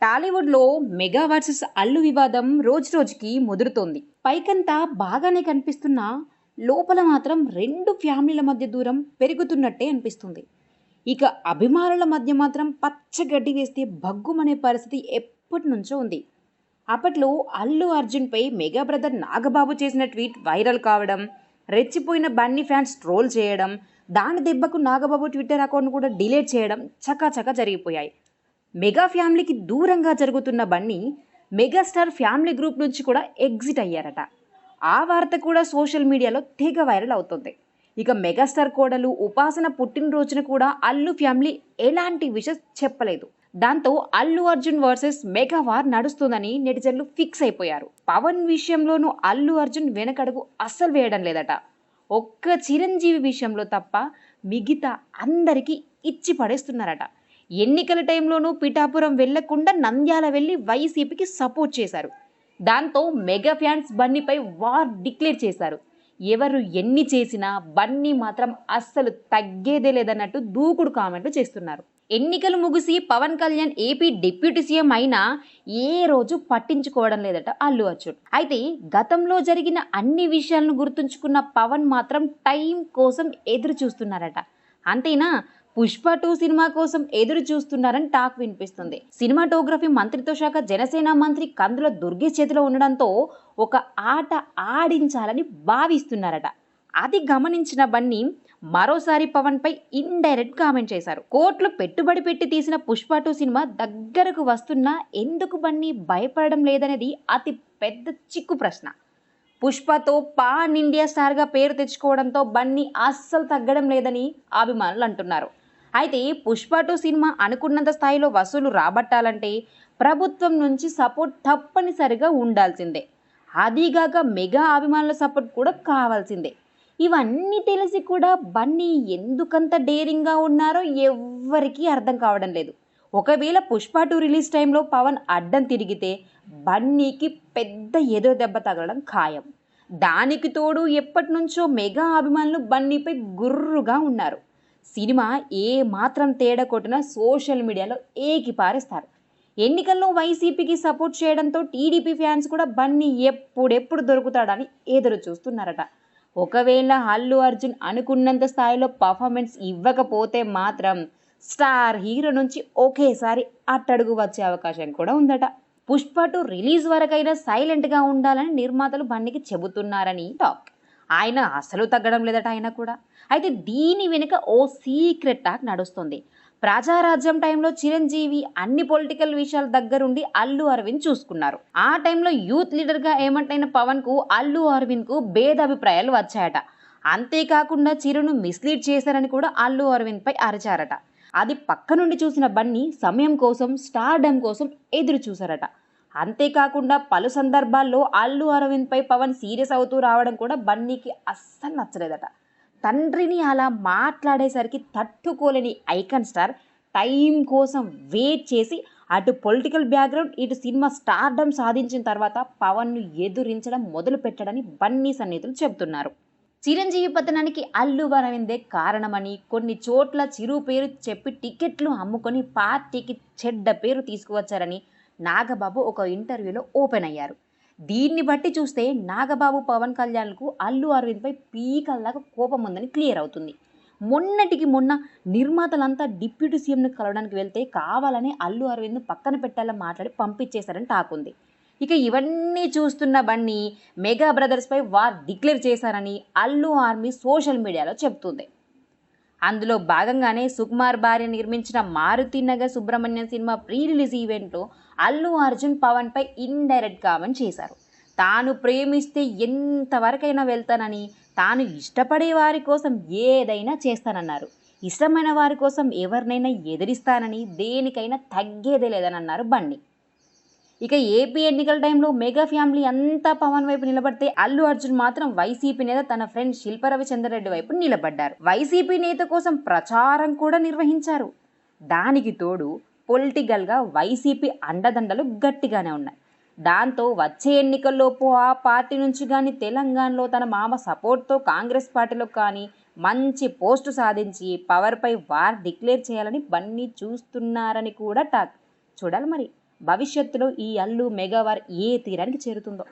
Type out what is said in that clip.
టాలీవుడ్‌లో 'mega versus Allu' వివాదం రోజురోజుకి ముదురుతోంది. పైకంతా బాగానే కనిపిస్తున్నా, లోపల మాత్రం 2 ఫ్యామిలీల మధ్య దూరం పెరుగుతున్నట్టే అనిపిస్తుంది. ఇక అభిమానుల మధ్య మాత్రం పచ్చగడ్డి వేస్తే భగ్గుమనే పరిస్థితి ఎప్పటినుంచో ఉంది. అప్పట్లో అల్లు అర్జున్‌పై మెగా బ్రదర్ నాగబాబు చేసిన ట్వీట్ వైరల్ కావడం, రెచ్చిపోయిన బన్నీ ఫ్యాన్స్ ట్రోల్ చేయడం, దాని దెబ్బకు నాగబాబు ట్విట్టర్ అకౌంట్ కూడా డిలీట్ చేయడం చకాచకా జరిగిపోయాయి. మెగా ఫ్యామిలీకి దూరంగా జరుగుతున్న బన్నీ మెగాస్టార్ ఫ్యామిలీ గ్రూప్ నుంచి కూడా ఎగ్జిట్ అయ్యారట. ఆ వార్త కూడా సోషల్ మీడియాలో తెగ వైరల్ అవుతుంది. ఇక మెగాస్టార్ కోడలు ఉపాసన పుట్టినరోజున కూడా అల్లు ఫ్యామిలీ ఎలాంటి విషయం చెప్పలేదు. దాంతో Allu Arjun versus mega war నడుస్తుందని నెటిజన్లు ఫిక్స్ అయిపోయారు. పవన్ విషయంలోనూ అల్లు అర్జున్ వెనకడుగు అస్సలు వేయడం లేదట. ఒక్క చిరంజీవి విషయంలో తప్ప మిగతా అందరికీ ఇచ్చి పడేస్తున్నారట. ఎన్నికల టైంలోనూ పిఠాపురం వెళ్లకుండా నంద్యాల వెళ్లి వైసీపీకి సపోర్ట్ చేశారు. దాంతో మెగా ఫ్యాన్స్ బన్నీపై వార్ డిక్లేర్ చేశారు. ఎవరు ఎన్ని చేసినా బన్నీ మాత్రం అస్సలు తగ్గేదే లేదన్నట్టు దూకుడు కామెంట్లు చేస్తున్నారు. ఎన్నికలు ముగిసి Pawan Kalyan AP deputy CM అయినా ఏ రోజు పట్టించుకోవడం లేదట అల్లు అర్జున్. అయితే గతంలో జరిగిన అన్ని విషయాలను గుర్తుంచుకున్న పవన్ మాత్రం టైం కోసం ఎదురు చూస్తున్నారట. అంతేనా, పుష్ప 2 సినిమా కోసం ఎదురు చూస్తున్నారని టాక్ వినిపిస్తుంది. సినిమాటోగ్రఫీ మంత్రిత్వ శాఖ జనసేన మంత్రి కందుల దుర్గేష్ చేతిలో ఉండడంతో ఒక ఆట ఆడించాలని భావిస్తున్నారట. అది గమనించిన బన్నీ మరోసారి పవన్ పై ఇండైరెక్ట్ కామెంట్ చేశారు. కోట్లు పెట్టుబడి పెట్టి తీసిన పుష్ప 2 సినిమా దగ్గరకు వస్తున్నా ఎందుకు బన్నీ భయపడడం లేదనేది అతి పెద్ద చిక్కు ప్రశ్న. పుష్పతో పాన్ ఇండియా స్టార్గా పేరు తెచ్చుకోవడంతో బన్నీ అస్సలు తగ్గడం లేదని అభిమానులు అంటున్నారు. అయితే పుష్ప 2 సినిమా అనుకున్నంత స్థాయిలో వసూలు రాబట్టాలంటే ప్రభుత్వం నుంచి సపోర్ట్ తప్పనిసరిగా ఉండాల్సిందే. అదీగాక మెగా అభిమానుల సపోర్ట్ కూడా కావాల్సిందే. ఇవన్నీ తెలిసి కూడా బన్నీ ఎందుకంత డేరింగ్గా ఉన్నారో ఎవ్వరికీ అర్థం కావడం లేదు. ఒకవేళ పుష్ప 2 రిలీజ్ టైంలో పవన్ అడ్డం తిరిగితే బన్నీకి పెద్ద ఎదో దెబ్బ తగలడం ఖాయం. దానికి తోడు ఎప్పటి నుంచో మెగా అభిమానులు బన్నీపై గుర్రుగా ఉన్నారు. సినిమా ఏ మాత్రం తేడా కొట్టినా సోషల్ మీడియాలో ఏకిపారేస్తారు. ఎన్నికల్లో వైసీపీకి సపోర్ట్ చేయడంతో టీడీపీ ఫ్యాన్స్ కూడా బన్నీ ఎప్పుడెప్పుడు దొరుకుతాడని ఎదురు చూస్తున్నారట. ఒకవేళ అల్లు అర్జున్ అనుకున్నంత స్థాయిలో పర్ఫార్మెన్స్ ఇవ్వకపోతే మాత్రం స్టార్ హీరో నుంచి ఒకేసారి అట్టడుగు వచ్చే అవకాశం కూడా ఉందట. పుష్ప 2 రిలీజ్ వరకైనా సైలెంట్గా ఉండాలని నిర్మాతలు బన్నీకి చెబుతున్నారని టాక్. ఆయన అసలు తగ్గడం లేదట ఆయన కూడా. అయితే దీని వెనుక ఓ సీక్రెట్ టాక్ నడుస్తుంది. ప్రజారాజ్యం టైంలో చిరంజీవి అన్ని పొలిటికల్ విషయాల దగ్గరుండి అల్లు అరవింద్ చూసుకున్నారు. ఆ టైంలో యూత్ లీడర్గా ఏమంటైన పవన్కు అల్లు అరవింద్కు భేదాభిప్రాయాలు వచ్చాయట. అంతేకాకుండా చిరును మిస్లీడ్ చేశారని కూడా అల్లు అరవింద్పై అరిచారట. అది పక్క నుండి చూసిన బన్నీ సమయం కోసం స్టార్డమ్ కోసం ఎదురు చూశారట. అంతేకాకుండా పలు సందర్భాల్లో అల్లు అరవింద్పై పవన్ సీరియస్ అవుతూ రావడం కూడా బన్నీకి అస్సలు నచ్చలేదట. తండ్రిని అలా మాట్లాడేసరికి తట్టుకోలేని ఐకాన్ స్టార్ టైం కోసం వెయిట్ చేసి అటు పొలిటికల్ బ్యాక్గ్రౌండ్ ఇటు సినిమా స్టార్డమ్ సాధించిన తర్వాత పవన్ను ఎదురించడం మొదలు పెట్టడని బన్నీ సన్నిహితులు చెబుతున్నారు. చిరంజీవి పతనానికి అల్లు అరవిందే కారణమని, కొన్ని చోట్ల చిరు పేరు చెప్పి టికెట్లు అమ్ముకొని పార్టీకి చెడ్డ పేరు తీసుకువచ్చారని నాగబాబు ఒక ఇంటర్వ్యూలో ఓపెన్ అయ్యారు. దీన్ని బట్టి చూస్తే నాగబాబు పవన్ కళ్యాణ్కు అల్లు అరవింద్పై పీకల్లాగా కోపం ఉందని క్లియర్ అవుతుంది. మొన్నటికి మొన్న నిర్మాతలంతా డిప్యూటీ సీఎంను కలవడానికి వెళ్తే కావాలని అల్లు అరవింద్ను పక్కన పెట్టాలని మాట్లాడి పంపించేశారని టాక్ ఉంది. ఇక ఇవన్నీ చూస్తున్న బన్నీ మెగా బ్రదర్స్పై వార్ డిక్లేర్ చేశారని అల్లు ఆర్మీ సోషల్ మీడియాలో చెబుతుంది. అందులో భాగంగానే సుకుమార్ భార్య నిర్మించిన Maruthi Nagar Subrahmanyam cinema pre release ఈవెంట్లో అల్లు అర్జున్ పవన్పై ఇండైరెక్ట్ కామెంట్ చేశారు. తాను ప్రేమిస్తే ఎంతవరకైనా వెళ్తానని, తాను ఇష్టపడే వారి కోసం ఏదైనా చేస్తానన్నారు. ఇష్టమైన వారి కోసం ఎవరినైనా ఎదిరిస్తానని, దేనికైనా తగ్గేదే లేదని అన్నారు బన్నీ. ఇక ఏపీ ఎన్నికల టైంలో మెగా ఫ్యామిలీ అంతా పవన్ వైపు నిలబడితే అల్లు అర్జున్ మాత్రం వైసీపీ నేత తన ఫ్రెండ్ శిల్ప రవిచంద్రరెడ్డి వైపు నిలబడ్డారు. వైసీపీ నేత కోసం ప్రచారం కూడా నిర్వహించారు. దానికి తోడు పొలిటికల్గా వైసీపీ అండదండలు గట్టిగానే ఉన్నాయి. దాంతో వచ్చే ఎన్నికల్లోపు ఆ పార్టీ నుంచి కానీ తెలంగాణలో తన మామ సపోర్ట్తో కాంగ్రెస్ పార్టీలో కానీ మంచి పోస్టు సాధించి పవర్పై వార్ డిక్లేర్ చేయాలని బన్నీ చూస్తున్నారని కూడా టాక్. చూడాలి మరి. భవిష్యత్తులో ఈ అల్లు మెగావార్ ఏ తీరానికి చేరుతుందో.